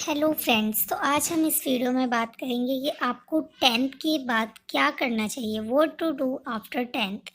Hello friends. तो आज हम इस वीडियो में बात करेंगे कि आपको 10th के बाद क्या करना चाहिए, what to do after 10th।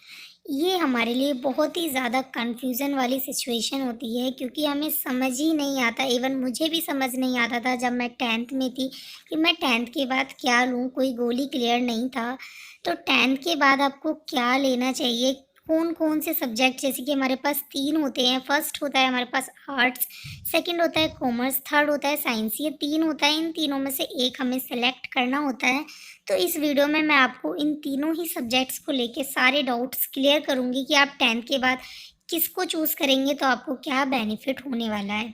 ये हमारे लिए बहुत ही ज़्यादा कंफ्यूजन वाली सिचुएशन होती है क्योंकि हमें समझ ही नहीं आता। इवन मुझे भी समझ नहीं आता था जब मैं 10th में थी कि मैं 10th के बाद क्या लूँ, कोई गोल ही क्लियर नहीं था। तो 10th के बाद आपको क्या लेना चाहिए, कौन-कौन से सब्जेक्ट, जैसे कि हमारे पास 3 होते हैं। फर्स्ट होता है हमारे पास आर्ट्स, सेकंड होता है कॉमर्स, थर्ड होता है साइंस। ये 3 होता है, इन तीनों में से एक हमें सेलेक्ट करना होता है। तो इस वीडियो में मैं आपको इन तीनों ही सब्जेक्ट्स को लेके सारे डाउट्स क्लियर करूँगी कि आप 10th के बाद किसको चूज़ करेंगे तो आपको क्या बेनिफिट होने वाला है।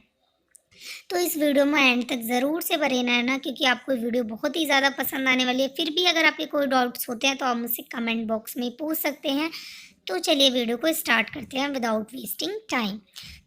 तो इस वीडियो में एंड तक ज़रूर से बने रहना क्योंकि आपको वीडियो बहुत ही ज़्यादा पसंद आने वाली है। फिर भी अगर आपके कोई डाउट्स होते हैं तो आप मुझसे कमेंट बॉक्स में पूछ सकते हैं। तो चलिए वीडियो को स्टार्ट करते हैं विदाउट वेस्टिंग टाइम।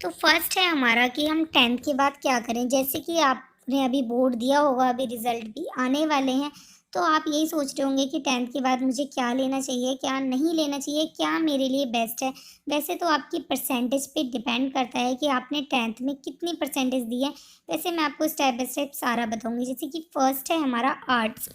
तो फर्स्ट है हमारा कि हम 10th के बाद क्या करें। जैसे कि आपने अभी बोर्ड दिया होगा, अभी रिजल्ट भी आने वाले हैं, तो आप यही सोच रहे होंगे कि 10th के बाद मुझे क्या लेना चाहिए, क्या नहीं लेना चाहिए, क्या मेरे लिए बेस्ट है। वैसे तो आपकी परसेंटेज पे डिपेंड करता है कि आपने 10th में कितनी परसेंटेज दी है। वैसे मैं आपको स्टेप बाय स्टेप सारा बताऊंगी। जैसे कि फर्स्ट है हमारा आर्ट्स।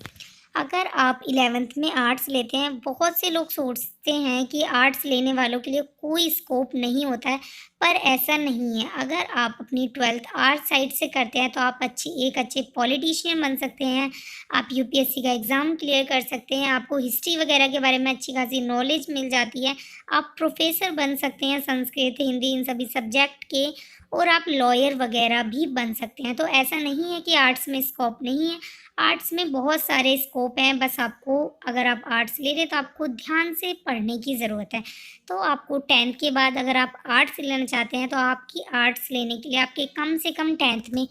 अगर आप 11th में आर्ट्स लेते हैं, बहुत से लोग सोचते हैं कि आर्ट्स लेने वालों के लिए कोई स्कोप नहीं होता है, पर ऐसा नहीं है। अगर आप अपनी 12th आर्ट साइड से करते हैं तो आप एक अच्छे पॉलिटिशियन बन सकते हैं, आप यूपीएससी का एग्ज़ाम क्लियर कर सकते हैं, आपको हिस्ट्री वगैरह के बारे में अच्छी खासी नॉलेज मिल जाती है, आप प्रोफेसर बन सकते हैं संस्कृत, हिंदी, इन सभी सब्जेक्ट के, और आप लॉयर वगैरह भी बन सकते हैं। तो ऐसा नहीं है कि आर्ट्स में स्कोप नहीं है, आर्ट्स में बहुत सारे स्कोप हैं। बस आपको, अगर आप आर्ट्स ले रहे हैं तो आपको ध्यान से पढ़ने की ज़रूरत है। तो आपको 10th के बाद अगर आप आर्ट्स लेना चाहते हैं तो आपकी आर्ट्स लेने के लिए आपके कम से कम 10th में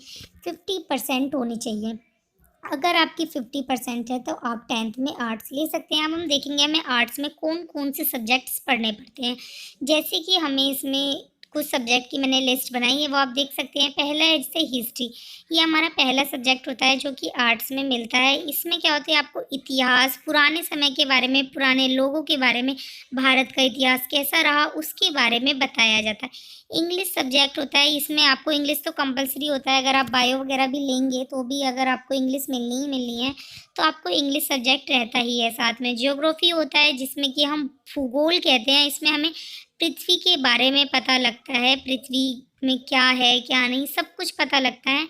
50% होनी चाहिए। अगर आपकी 50% है तो आप 10th में आर्ट्स ले सकते हैं। अब हम देखेंगे हमें आर्ट्स में कौन-कौन से सब्जेक्ट्स पढ़ने पड़ते हैं। जैसे कि हमें इसमें कुछ सब्जेक्ट की मैंने लिस्ट बनाई है, वो आप देख सकते हैं। पहला है जैसे हिस्ट्री, ये हमारा पहला सब्जेक्ट होता है जो कि आर्ट्स में मिलता है। इसमें क्या होता है, आपको इतिहास, पुराने समय के बारे में, पुराने लोगों के बारे में, भारत का इतिहास कैसा रहा उसके बारे में बताया जाता है। इंग्लिश सब्जेक्ट होता है, इसमें आपको इंग्लिश तो कंपलसरी होता है। अगर आप बायो वगैरह भी लेंगे तो भी अगर आपको इंग्लिश मिलनी ही मिलनी है तो आपको इंग्लिश सब्जेक्ट रहता ही है। साथ में ज्योग्राफी होता है जिसमें कि हम भूगोल कहते हैं। इसमें हमें पृथ्वी के बारे में पता लगता है, पृथ्वी में क्या है क्या नहीं सब कुछ पता लगता है।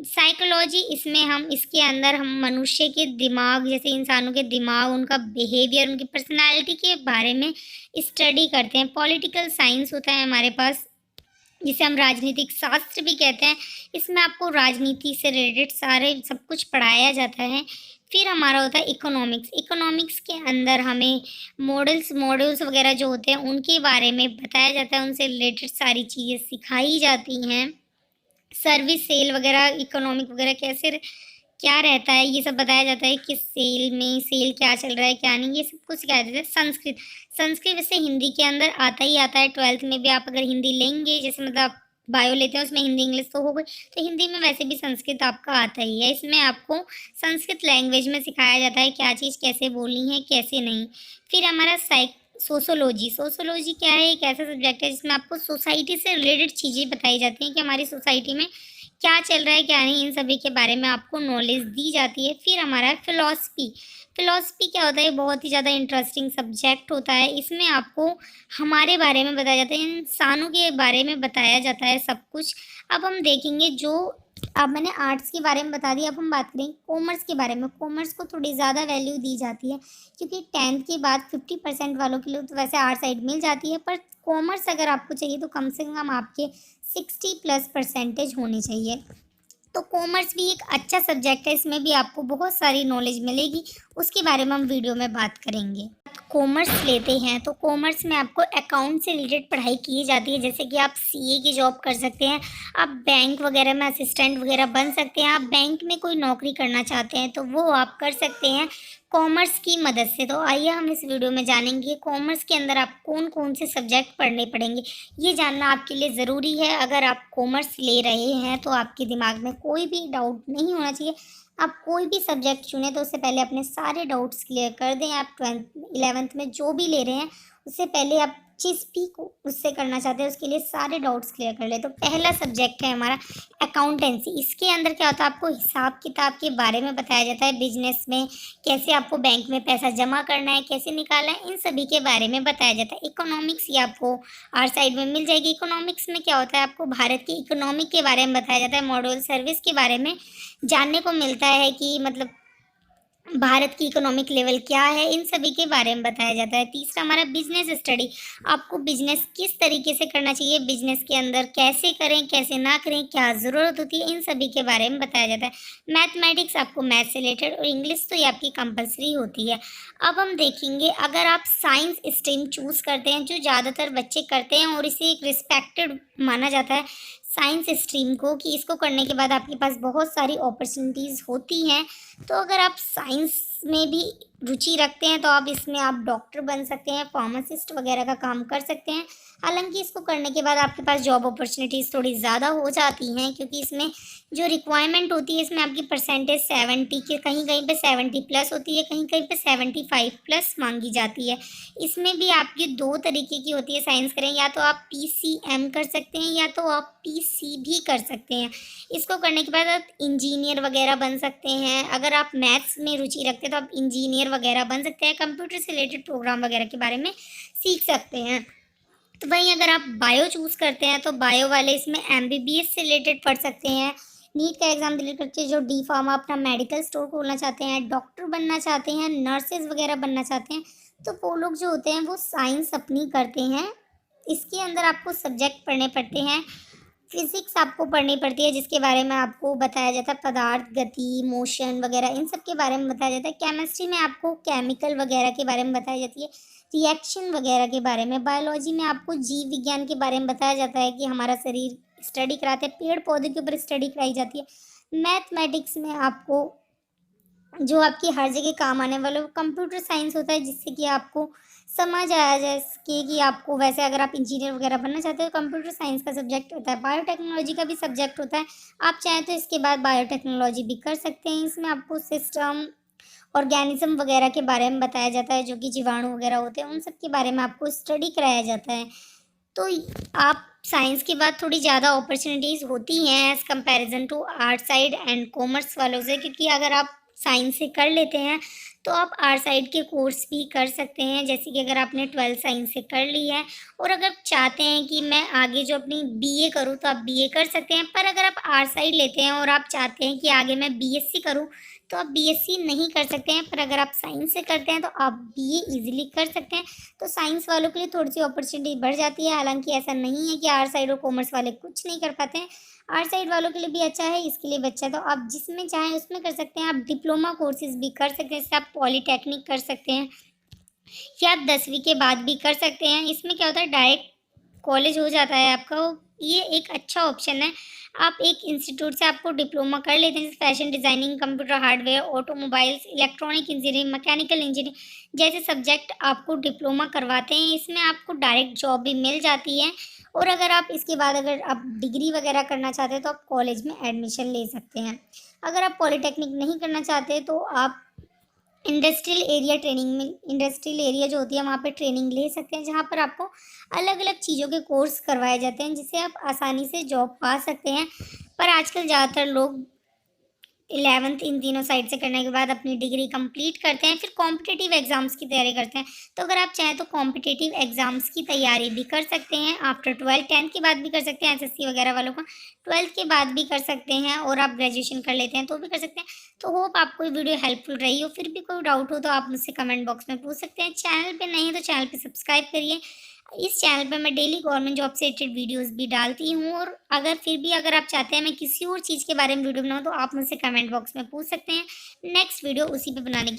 साइकोलॉजी, इसमें हम इसके अंदर हम मनुष्य के दिमाग, जैसे इंसानों के दिमाग, उनका बिहेवियर, उनकी पर्सनालिटी के बारे में स्टडी करते हैं। पॉलिटिकल साइंस होता है हमारे पास, जिसे हम राजनीतिक शास्त्र भी कहते हैं। इसमें आपको राजनीति से रिलेटेड सारे सब कुछ पढ़ाया जाता है। फिर हमारा होता है इकोनॉमिक्स। इकोनॉमिक्स के अंदर हमें मॉडल्स वगैरह जो होते हैं उनके बारे में बताया जाता है, उनसे रिलेटेड सारी चीज़ें सिखाई जाती हैं। सर्विस सेल वगैरह, इकोनॉमिक वगैरह कैसे क्या रहता है ये सब बताया जाता है कि सेल में सेल क्या चल रहा है क्या नहीं, ये सब कुछ सिखाया जाता है। संस्कृत, संस्कृत वैसे हिंदी के अंदर आता ही आता है। 12th में भी आप अगर हिंदी लेंगे, जैसे मतलब आप बायो लेते हैं उसमें हिंदी इंग्लिश तो हो गई, तो हिंदी में वैसे भी संस्कृत आपका आता ही है। इसमें आपको संस्कृत लैंग्वेज में सिखाया जाता है क्या चीज़ कैसे बोलनी है कैसे नहीं। फिर हमारा सोशोलॉजी। सोशोलॉजी क्या है, एक ऐसा सब्जेक्ट है जिसमें आपको सोसाइटी से रिलेटेड चीज़ें बताई जाती हैं कि हमारी सोसाइटी में क्या चल रहा है क्या नहीं, इन सभी के बारे में आपको नॉलेज दी जाती है। फिर हमारा है फिलॉसफी। फिलॉसफी क्या होता है, बहुत ही ज़्यादा इंटरेस्टिंग सब्जेक्ट होता है। इसमें आपको हमारे बारे में बताया जाता है, इंसानों के बारे में बताया जाता है सब कुछ। अब हम देखेंगे जो, अब मैंने आर्ट्स के बारे में बता दिया, अब हम बात करें कॉमर्स के बारे में। कॉमर्स को थोड़ी ज़्यादा वैल्यू दी जाती है क्योंकि 10th के बाद 50% वालों के लिए तो वैसे आर्ट साइड मिल जाती है, पर कॉमर्स अगर आपको चाहिए तो कम से कम आपके 60+ परसेंटेज होनी चाहिए। तो कॉमर्स भी एक अच्छा सब्जेक्ट है, इसमें भी आपको बहुत सारी नॉलेज मिलेगी, उसके बारे में हम वीडियो में बात करेंगे। कॉमर्स लेते हैं तो कॉमर्स में आपको अकाउंट से रिलेटेड पढ़ाई की जाती है। जैसे कि आप सीए की जॉब कर सकते हैं, आप बैंक वगैरह में असिस्टेंट वगैरह बन सकते हैं, आप बैंक में कोई नौकरी करना चाहते हैं तो वो आप कर सकते हैं कॉमर्स की मदद से। तो आइए हम इस वीडियो में जानेंगे कॉमर्स के अंदर आप कौन कौन से सब्जेक्ट पढ़ने पड़ेंगे। ये जानना आपके लिए ज़रूरी है। अगर आप कॉमर्स ले रहे हैं तो आपके दिमाग में कोई भी डाउट नहीं होना चाहिए। आप कोई भी सब्जेक्ट चुनें तो उससे पहले अपने सारे डाउट्स क्लियर कर दें। आप 11th में जो भी ले रहे हैं उससे पहले आप जिस भी को उससे करना चाहते हैं उसके लिए सारे डाउट्स क्लियर कर ले। तो पहला सब्जेक्ट है हमारा अकाउंटेंसी। इसके अंदर क्या होता है, आपको हिसाब किताब के बारे में बताया जाता है। बिजनेस में कैसे आपको बैंक में पैसा जमा करना है, कैसे निकालना है, इन सभी के बारे में बताया जाता है। इकोनॉमिक्स ये आपको आर साइड में मिल जाएगी। इकोनॉमिक्स में क्या होता है, आपको भारत की इकोनॉमिक के बारे में बताया जाता है। मॉडल सर्विस के बारे में जानने को मिलता है कि मतलब भारत की इकोनॉमिक लेवल क्या है, इन सभी के बारे में बताया जाता है। तीसरा हमारा बिजनेस स्टडी। आपको बिजनेस किस तरीके से करना चाहिए, बिजनेस के अंदर कैसे करें, कैसे ना करें, क्या ज़रूरत होती है, इन सभी के बारे में बताया जाता है। मैथमेटिक्स आपको मैथ से रिलेटेड, और इंग्लिश तो ये आपकी कंपलसरी होती है। अब हम देखेंगे, अगर आप साइंस स्ट्रीम चूज़ करते हैं, जो ज़्यादातर बच्चे करते हैं और इसे एक रिस्पेक्टेड माना जाता है साइंस स्ट्रीम को, कि इसको करने के बाद आपके पास बहुत सारी अपॉर्चुनिटीज़ होती हैं। तो अगर आप साइंस में भी रुचि रखते हैं तो आप इसमें आप डॉक्टर बन सकते हैं, फार्मासिस्ट वगैरह का काम कर सकते हैं। हालांकि इसको करने के बाद आपके पास जॉब अपॉर्चुनिटीज़ थोड़ी ज़्यादा हो जाती हैं, क्योंकि इसमें जो रिक्वायरमेंट होती है, इसमें आपकी परसेंटेज 70 के कहीं कहीं पे 70 प्लस होती है, कहीं कहीं पे 75 प्लस मांगी जाती है। इसमें भी आपकी दो तरीके की होती है साइंस करें, या तो आप PCM कर सकते हैं या तो आप PC भी कर सकते हैं। इसको करने के बाद आप इंजीनियर वगैरह बन सकते हैं। अगर आप मैथ्स में रुचि रखते हैं तो आप इंजीनियर वगैरह बन सकते हैं। कंप्यूटर से रिलेटेड प्रोग्राम वगैरह के बारे में सीख सकते हैं। तो वहीं अगर आप बायो चूज़ करते हैं तो बायो वाले इसमें MBBS से रिलेटेड पढ़ सकते हैं। नीट का एग्ज़ाम दिल्ली करके जो डी फार्मा अपना मेडिकल स्टोर खोलना चाहते हैं, डॉक्टर बनना चाहते हैं, नर्सेज वगैरह बनना चाहते हैं, तो वो लोग जो होते हैं वो साइंस अपनी करते हैं। इसके अंदर आपको सब्जेक्ट पढ़ने पड़ते हैं। फिज़िक्स आपको पढ़नी पड़ती है, जिसके बारे में आपको बताया जाता है पदार्थ, गति, मोशन वगैरह, इन सब के बारे में बताया जाता है। केमिस्ट्री में आपको केमिकल वगैरह के बारे में बताई जाती है, रिएक्शन वगैरह के बारे में। बायोलॉजी में आपको जीव विज्ञान के बारे में बताया जाता है कि हमारा शरीर स्टडी कराते हैं, पेड़ पौधे के ऊपर स्टडी कराई जाती है। मैथमेटिक्स में आपको जो आपकी हर जगह काम आने वाला वो कंप्यूटर साइंस होता है, जिससे कि आपको समझ आया जाए कि आपको, वैसे अगर आप इंजीनियर वगैरह बनना चाहते हो तो कंप्यूटर साइंस का सब्जेक्ट होता है। बायोटेक्नोलॉजी का भी सब्जेक्ट होता है, आप चाहें तो इसके बाद बायोटेक्नोलॉजी भी कर सकते हैं। इसमें आपको सिस्टम, ऑर्गेनिज्म वगैरह के बारे में बताया जाता है, जो कि जीवाणु वगैरह होते हैं, उन सब के बारे में आपको स्टडी कराया जाता है। तो आप साइंस के बाद थोड़ी ज़्यादा अपॉर्चुनिटीज़ होती हैं as comparison to art side and commerce वालों से, क्योंकि अगर आप साइंस से कर लेते हैं तो आप आर्ट साइड के कोर्स भी कर सकते हैं। जैसे कि अगर आपने 12th साइंस से कर ली है और अगर चाहते हैं कि मैं आगे जो अपनी BA करूँ तो आप BA कर सकते हैं। पर अगर आप आर्ट साइड लेते हैं और आप चाहते हैं कि आगे मैं BSc करूँ तो आप BSc नहीं कर सकते हैं। पर अगर आप साइंस से करते हैं तो आप BA ईजिली कर सकते हैं। तो साइंस वालों के लिए थोड़ी सी अपॉर्चुनिटी बढ़ जाती है। हालांकि ऐसा नहीं है कि आर्ट साइड और कॉमर्स वाले कुछ नहीं कर पाते हैं, आर्ट साइड वालों के लिए भी अच्छा है, इसके लिए भी अच्छा है। तो आप जिसमें चाहें उसमें कर सकते हैं। आप डिप्लोमा कोर्सेज भी कर सकते हैं, जैसे आप पॉलीटेक्निक कर सकते हैं या आप 10वीं के बाद भी कर सकते हैं। इसमें क्या होता है, डायरेक्ट कॉलेज हो जाता है आपका, ये एक अच्छा ऑप्शन है। आप एक इंस्टीट्यूट से आपको डिप्लोमा कर लेते हैं, जैसे fashion designing, computer hardware, automobiles, electronic engineering, mechanical engineering जैसे सब्जेक्ट आपको डिप्लोमा करवाते हैं। इसमें आपको डायरेक्ट जॉब भी मिल जाती है। और अगर आप इसके बाद अगर आप डिग्री वगैरह करना चाहते हैं तो आप कॉलेज में एडमिशन ले सकते हैं। अगर आप पॉलीटेक्निक नहीं करना चाहते तो आप इंडस्ट्रियल एरिया ट्रेनिंग में, इंडस्ट्रियल एरिया जो होती है वहाँ पे ट्रेनिंग ले सकते हैं, जहाँ पर आपको अलग अलग चीज़ों के कोर्स करवाए जाते हैं, जिससे आप आसानी से जॉब पा सकते हैं। पर आजकल ज़्यादातर लोग 11th इन तीनों साइड से करने के बाद अपनी डिग्री कंप्लीट करते हैं, फिर कॉम्पिटिटिव एग्ज़ाम्स की तैयारी करते हैं। तो अगर आप चाहें तो कॉम्पिटिटिव एग्ज़ाम्स की तैयारी भी कर सकते हैं आफ्टर 12th। 10th के बाद भी कर सकते हैं, SSC वगैरह वालों का 12th के बाद भी कर सकते हैं, और आप ग्रेजुएशन कर लेते हैं तो भी कर सकते हैं। तो होप आपको ये वीडियो हेल्पफुल रही हो। फिर भी कोई डाउट हो तो आप मुझसे कमेंट बॉक्स में पूछ सकते हैं। चैनल पर नहीं है तो चैनल पर सब्सक्राइब करिए। इस चैनल पे मैं डेली गवर्नमेंट जॉब से रिलेटेड वीडियोस भी डालती हूँ। और अगर फिर भी अगर आप चाहते हैं मैं किसी और चीज़ के बारे में वीडियो बनाऊँ तो आप मुझसे कमेंट बॉक्स में पूछ सकते हैं। नेक्स्ट वीडियो उसी पे बनाने की